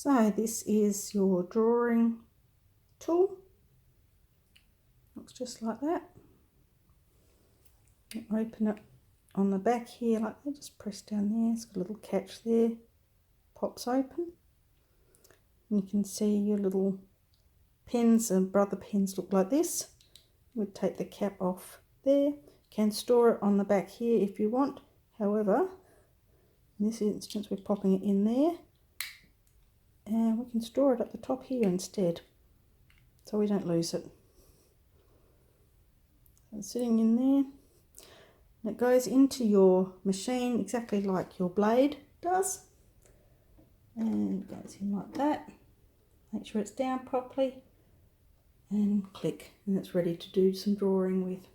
So this is your drawing tool. Looks just like that. You open it on the back here like that, just press down there, it's got a little catch there, pops open. And you can see your little pens and brother pens look like this. We'd take the cap off there. You can store it on the back here if you want. However, in this instance we're popping it in there, and we can store it at the top here instead, so we don't lose it. So it's sitting in there. And it goes into your machine exactly like your blade does, and it goes in like that. Make sure it's down properly and click, and it's ready to do some drawing with.